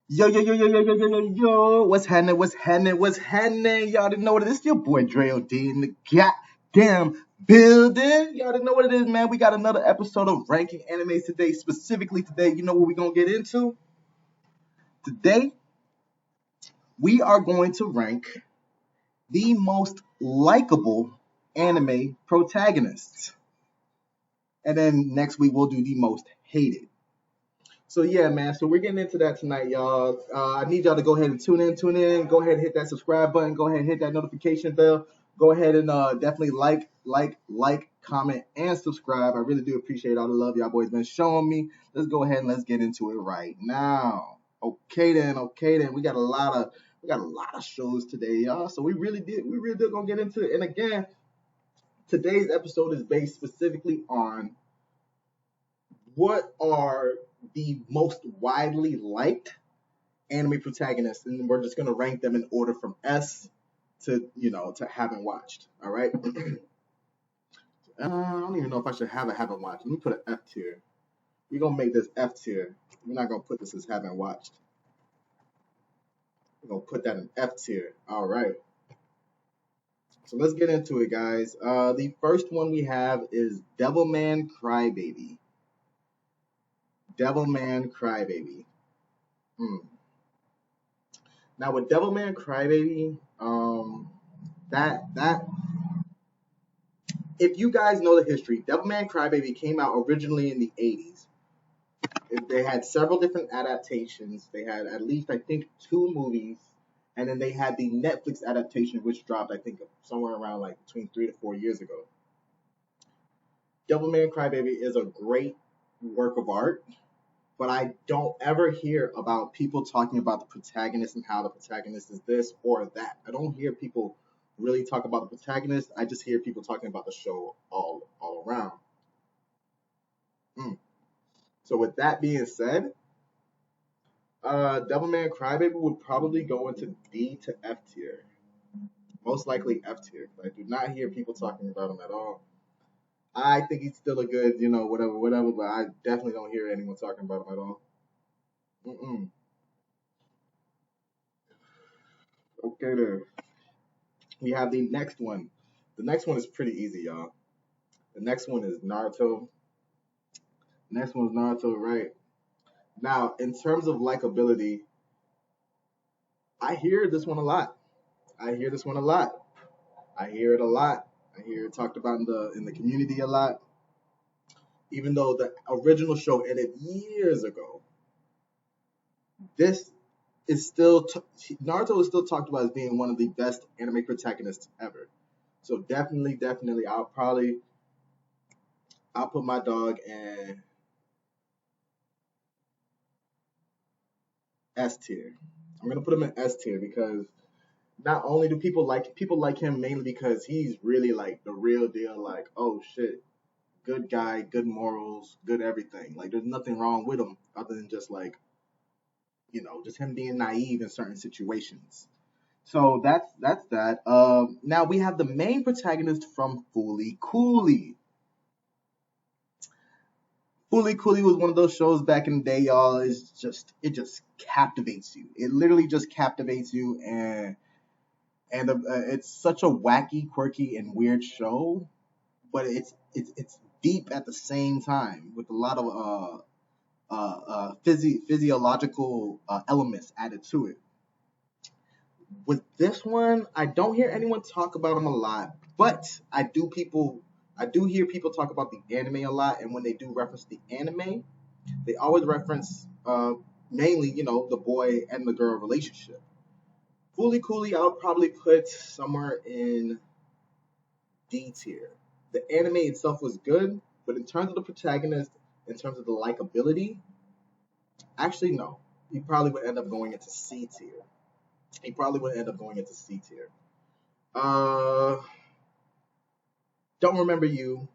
Yo, yo, yo, yo, yo, yo, yo, yo, yo. What's happening? What's happening? What's happening? Y'all didn't know what it is. Your boy Dre D in the goddamn building. Y'all didn't know what it is, man. We got another episode of Ranking Animes today. Specifically today, you know what we're going to get into? Today, we are going to rank the most likable anime protagonists. And then next week, we'll do the most hated. So yeah, man. So we're getting into that tonight, y'all. I need y'all to go ahead and tune in. Go ahead and hit that subscribe button. Go ahead and hit that notification bell. Go ahead and definitely like, comment, and subscribe. I really do appreciate all the love y'all boys been showing me. Let's go ahead and let's get into it right now. Okay then. We got a lot of shows today, y'all. So we really did gonna get into it. And again, today's episode is based specifically on what are the most widely liked anime protagonists, and we're just gonna rank them in order from S to haven't watched. All right. I don't even know if I should have a haven't watched. Let me put an F tier. We're gonna make this F tier. We're not gonna put this as haven't watched. We're gonna put that in F tier. All right. So let's get into it, guys. The first one we have is Devilman Crybaby. Devilman Crybaby. Now with Devilman Crybaby, that if you guys know the history, Devilman Crybaby came out originally in the 80s. They had several different adaptations. They had at least, I think, 2 movies, and then they had the Netflix adaptation, which dropped, I think, somewhere around like between 3 to 4 years ago. Devilman Crybaby is a great work of art, but I don't ever hear about people talking about the protagonist and how the protagonist is this or that. I don't hear people really talk about the protagonist. I just hear people talking about the show all around. So with that being said, Devilman Crybaby would probably go into D to F tier. Most likely F tier. I do not hear people talking about him at all. I think he's still a good, whatever, but I definitely don't hear anyone talking about him at all. Okay, then. We have the next one. The next one is pretty easy, y'all. The next one is Naruto. Next one is Naruto, right? Now, in terms of likability, I hear this one a lot. I hear it a lot. I hear it talked about in the community a lot. Even though the original show ended years ago, this is still Naruto is still talked about as being one of the best anime protagonists ever. So definitely, I'll put my dog in S tier. I'm gonna put him in S tier because not only do people like him mainly because he's really like the real deal, like, oh shit, good guy, good morals, good everything. Like there's nothing wrong with him other than just like, just him being naive in certain situations. So that's that. Now we have the main protagonist from Fooly Cooly. Fooly Cooly was one of those shows back in the day, y'all. It just captivates you. It literally just captivates you, and it's such a wacky, quirky, and weird show, but it's deep at the same time with a lot of physiological elements added to it. With this one, I don't hear anyone talk about him a lot, but I do hear people talk about the anime a lot, and when they do reference the anime, they always reference mainly, the boy and the girl relationship. Fooly Cooly, I would probably put somewhere in D tier. The anime itself was good, but in terms of the protagonist, in terms of the likability, actually no. He probably would end up going into C tier. Don't remember you,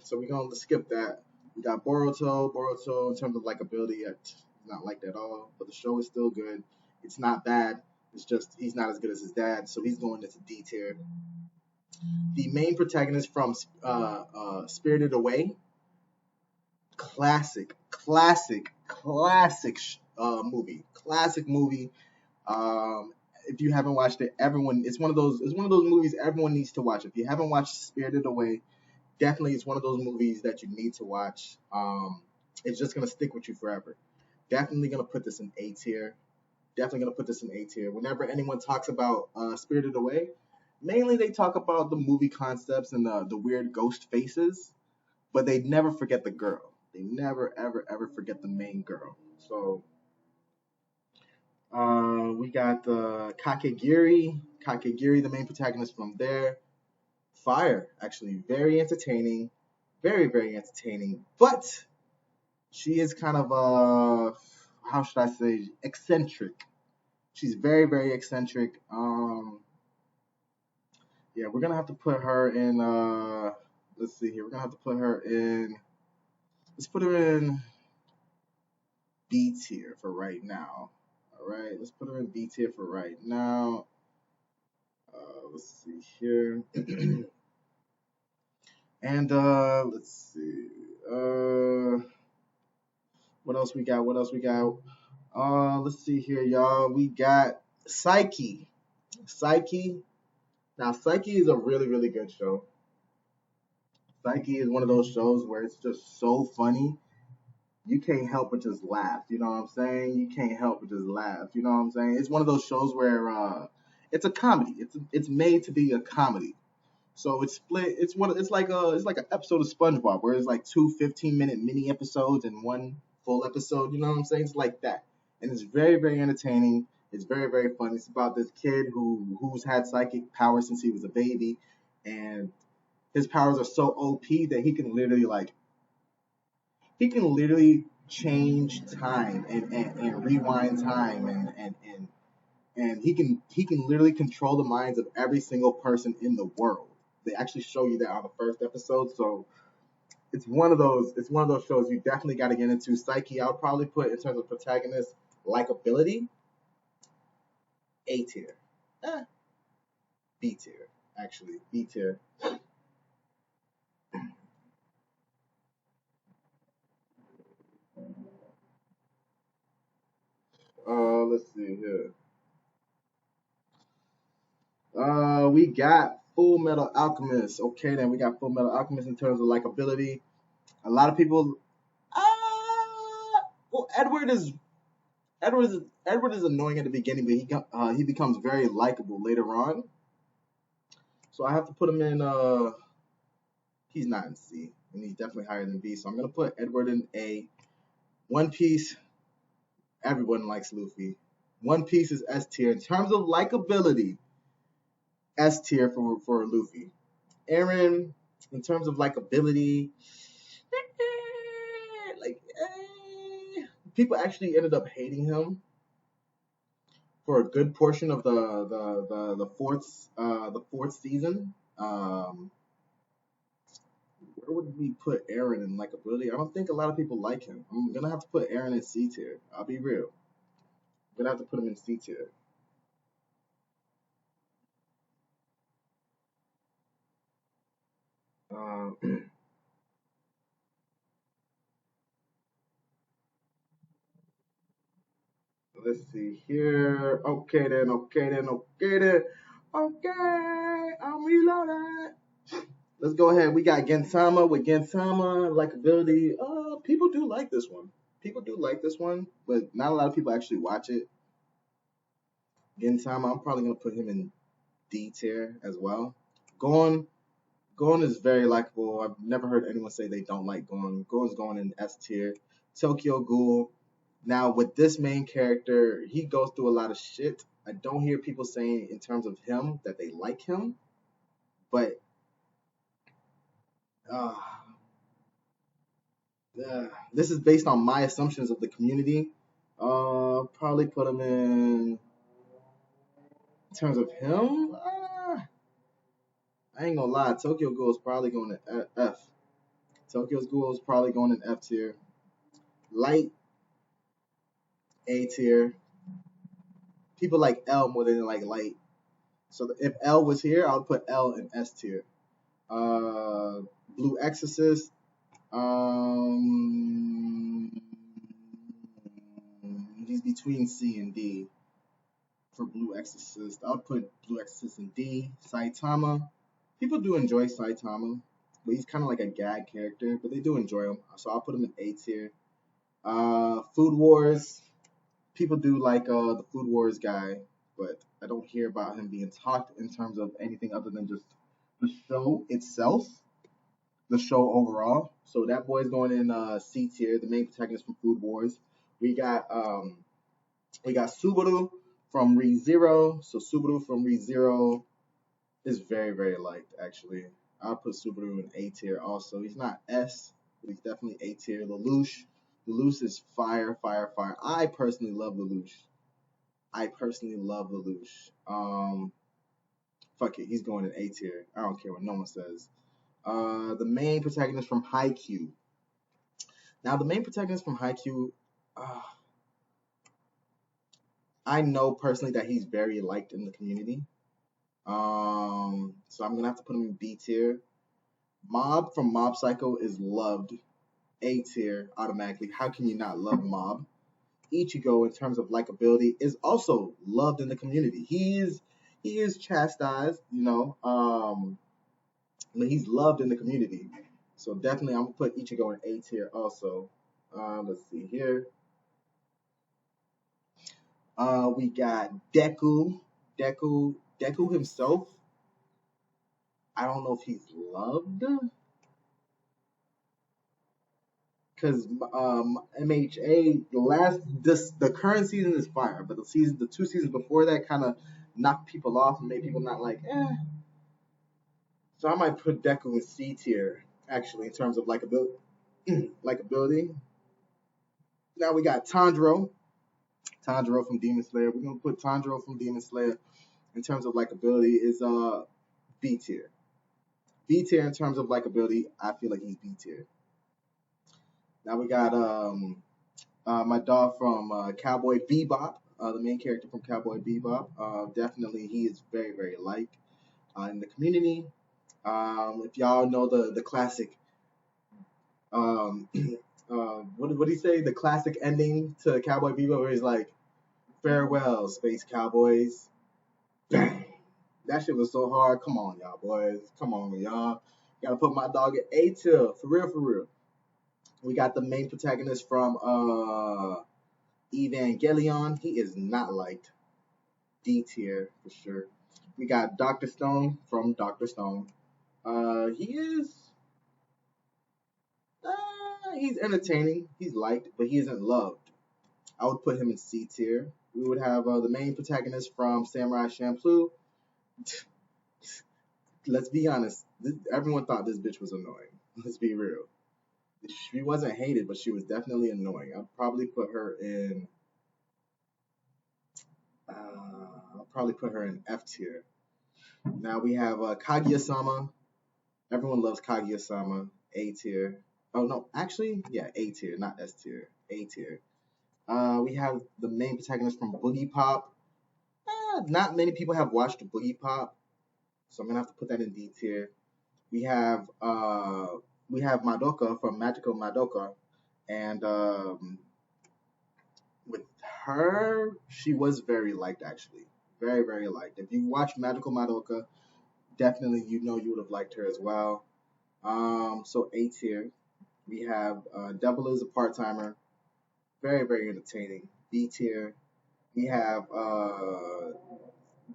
so we're gonna skip that. We got Boruto. Boruto, in terms of likability, it's not liked at all, but the show is still good. It's not bad. It's just he's not as good as his dad, so he's going into D tier. The main protagonist from Spirited Away, classic movie, classic movie. Um, if you haven't watched it, everyone, it's one of those movies everyone needs to watch. If you haven't watched Spirited Away, definitely it's one of those movies that you need to watch. It's just gonna stick with you forever. Definitely gonna put this in A tier. Definitely gonna put this in A tier. Whenever anyone talks about Spirited Away, mainly they talk about the movie concepts and the weird ghost faces, but they never forget the girl. They never ever ever forget the main girl. So we got the Kakegiri. Kakegiri, the main protagonist from there. Fire, actually, very entertaining, very very entertaining. But she is kind of how should I say, eccentric. She's very very eccentric. Yeah, we're gonna have to put her in. Let's see here. We're gonna have to put her in. Let's put her in B tier for right now. All right, let's put her in B tier for right now. Let's see here. And let's see. What else we got? What else we got? Let's see here, y'all. We got Psyche. Psyche. Now, Psyche is a really, really good show. Psyche is one of those shows where it's just so funny. You can't help but just laugh. You know what I'm saying? You can't help but just laugh. You know what I'm saying? It's one of those shows where it's a comedy. It's made to be a comedy. So it's split. It's like an episode of SpongeBob where it's like two 15-minute mini episodes and one full episode. You know what I'm saying? It's like that, and it's very very entertaining. It's very very fun. It's about this kid who's had psychic powers since he was a baby, and his powers are so OP that he can literally change time and rewind time and he can literally control the minds of every single person in the world. They actually show you that on the first episode, so it's one of those shows you definitely got to get into. Psyche, I would probably put in terms of protagonist likability, A tier, eh, B tier, actually B tier. Let's see here. We got Full Metal Alchemist. Okay, then we got Full Metal Alchemist in terms of likability. A lot of people, well, Edward is annoying at the beginning, but he becomes very likable later on. So I have to put him in. He's not in C, and he's definitely higher than B. So I'm gonna put Edward in A. One Piece, everyone likes Luffy. One Piece is S tier in terms of likability. S tier for Luffy. Aaron, in terms of likability, like people actually ended up hating him for a good portion of the fourth season. Where would we put Aaron in likability? I don't think a lot of people like him. I'm gonna have to put Aaron in C tier. I'll be real. I'm gonna have to put him in C tier. Um, let's see here. Okay then. Okay then. Okay then. Okay, I'm reloading. Let's go ahead. We got Gintama with Gintama likability. People do like this one. People do like this one, but not a lot of people actually watch it. Gintama, I'm probably gonna put him in D tier as well. Gon, Gon is very likable. I've never heard anyone say they don't like Gon. Gon's going in S tier. Tokyo Ghoul. Now with this main character, he goes through a lot of shit. I don't hear people saying in terms of him that they like him, but uh, this is based on my assumptions of the community. Probably put him in terms of him. I ain't gonna lie, Tokyo Ghoul is probably going to F. Tokyo's Ghoul is probably going in F tier. Light, A tier. People like L more than like Light. So if L was here, I would put L in S tier. Uh, Blue Exorcist. Um, he's between C and D for Blue Exorcist. I'll put Blue Exorcist in D. Saitama. People do enjoy Saitama, but he's kind of like a gag character, but they do enjoy him. So I'll put him in A tier. Food Wars. People do like the Food Wars guy, but I don't hear about him being talked in terms of anything other than just the show itself, the show overall. So that boy's going in C tier, the main protagonist from Food Wars. We got Subaru from ReZero. So Subaru from ReZero is very, very liked actually. I'll put Subaru in A tier also. He's not S, but he's definitely A tier. Lelouch. Lelouch is fire, fire, fire. I personally love Lelouch. Fuck it, he's going in A tier. I don't care what no one says. The main protagonist from Haikyuu. Now, the main protagonist from Haikyuu, uh, I know personally that he's very liked in the community. So I'm gonna have to put him in B tier. Mob from Mob Psycho is loved. A tier automatically. How can you not love Mob? Ichigo, in terms of likability, is also loved in the community. He is chastised, but he's loved in the community. So definitely, I'm gonna put Ichigo in A tier also. Let's see here. We got Deku. Deku himself. I don't know if he's loved because MHA the current season is fire, but the 2 seasons before that kind of knocked people off and made people not like So I might put Deku in C tier actually in terms of likability. likability. Now we got Tanjiro. Tanjiro from Demon Slayer. We're gonna put Tanjiro from Demon Slayer in terms of likability is B tier. B tier in terms of likability, I feel like he's B tier. Now we got my dog from Cowboy Bebop, the main character from Cowboy Bebop. Definitely, he is very, very liked in the community. If y'all know the classic, what did he say? The classic ending to Cowboy Bebop, where he's like, "Farewell, space cowboys." Bang. That shit was so hard. Come on, y'all boys. Come on, y'all. Gotta put my dog at A tier, for real, for real. We got the main protagonist from Evangelion. He is not liked. D tier for sure. We got Dr. Stone from Dr. Stone. He is he's entertaining. He's liked, but he isn't loved. I would put him in C tier. We would have the main protagonist from Samurai Champloo. Let's be honest. Everyone thought this bitch was annoying. Let's be real. She wasn't hated, but she was definitely annoying. I'd probably put her in. I'll probably put her in F tier. Now we have Kaguya-sama. Everyone loves Kaguya-sama. A tier. Oh no, actually, yeah, A tier, not S tier. A tier. We have the main protagonist from Boogie Pop. Not many people have watched Boogie Pop, so I'm gonna have to put that in D tier. We have Madoka from Magical Madoka, and with her, she was very liked actually, very, very liked. If you watch Magical Madoka, definitely you would have liked her as well. So A tier. We have Devil is a part timer, very, very entertaining. B tier. We have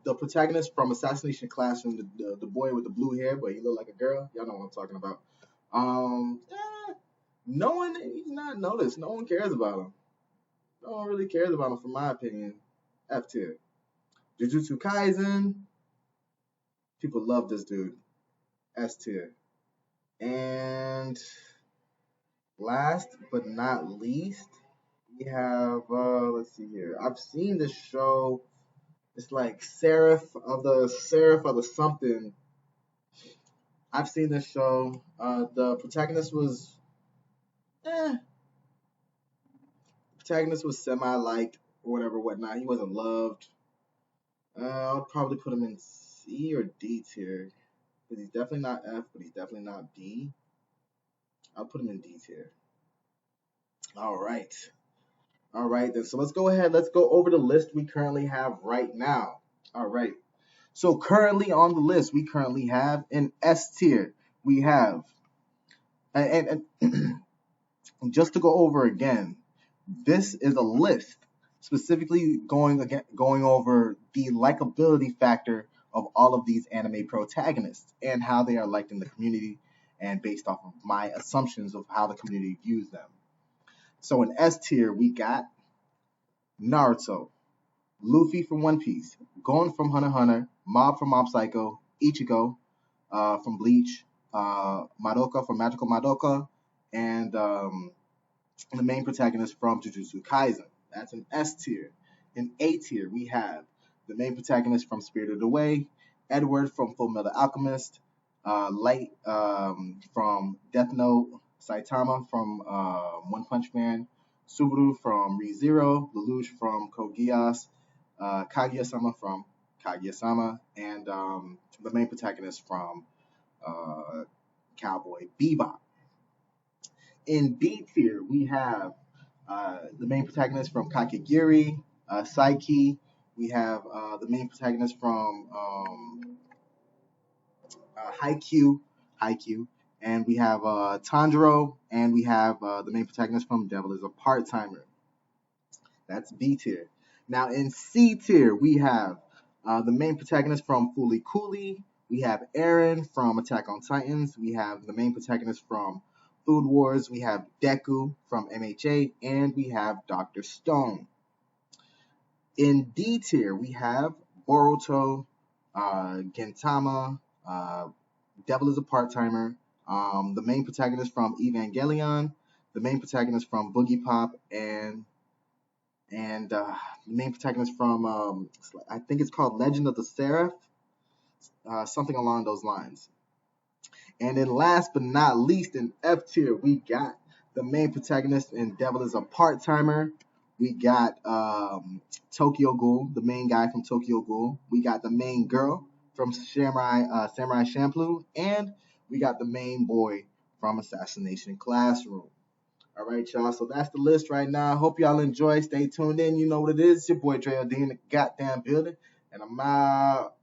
the protagonist from Assassination Classroom, the boy with the blue hair, but he looked like a girl. Y'all know what I'm talking about. No one, he's not noticed. No one cares about him. No one really cares about him, from my opinion. F tier. Jujutsu Kaisen. People love this dude. S tier. And last but not least, we have let's see here. I've seen this show. It's like Seraph of the something. I've seen this show. The protagonist was semi liked or whatever, whatnot. He wasn't loved. I'll probably put him in C or D tier because he's definitely not F, but he's definitely not D. I'll put him in D tier. All right. All right, then. So let's go ahead. Let's go over the list we currently have right now. All right. So currently on the list, we currently have an S tier. We have, and just to go over again, this is a list specifically going over the likability factor of all of these anime protagonists and how they are liked in the community and based off of my assumptions of how the community views them. So in S tier, we got Naruto, Luffy from One Piece, Gon from Hunter x Hunter, Mob from Mob Psycho, Ichigo from Bleach, Madoka from Magical Madoka, and the main protagonist from Jujutsu Kaisen. That's an S tier. In A tier, we have the main protagonist from Spirited Away, Edward from Full Metal Alchemist, Light from Death Note, Saitama from One Punch Man, Subaru from ReZero, Lelouch from Code Geass, Kaguya-sama from Kaguya-sama, and the main protagonist from uh, Cowboy Bebop. In B tier, we have the main protagonist from Kakegurui, Saiki. We have the main protagonist from Haikyuu, and we have Tanjiro, and we have the main protagonist from Devil is a Part-Timer. That's B tier. Now in C tier, we have the main protagonist from Fooly Cooly. We have Eren from Attack on Titans. We have the main protagonist from Food Wars. We have Deku from MHA, and we have Dr. Stone. In D tier, we have Boruto, Gintama, Devil is a Part-Timer, the main protagonist from Evangelion, the main protagonist from Boogie Pop, and the main protagonist from I think it's called Legend of the Seraph, something along those lines. And then last but not least, in F tier, we got the main protagonist in Devil is a Part-Timer. We got Tokyo Ghoul, the main guy from Tokyo Ghoul. We got the main girl from Samurai Champloo, and we got the main boy from Assassination Classroom. All right, y'all. So that's the list right now. I hope y'all enjoy. Stay tuned in. You know what it is. It's your boy Dre O'D in the goddamn building, and I'm out.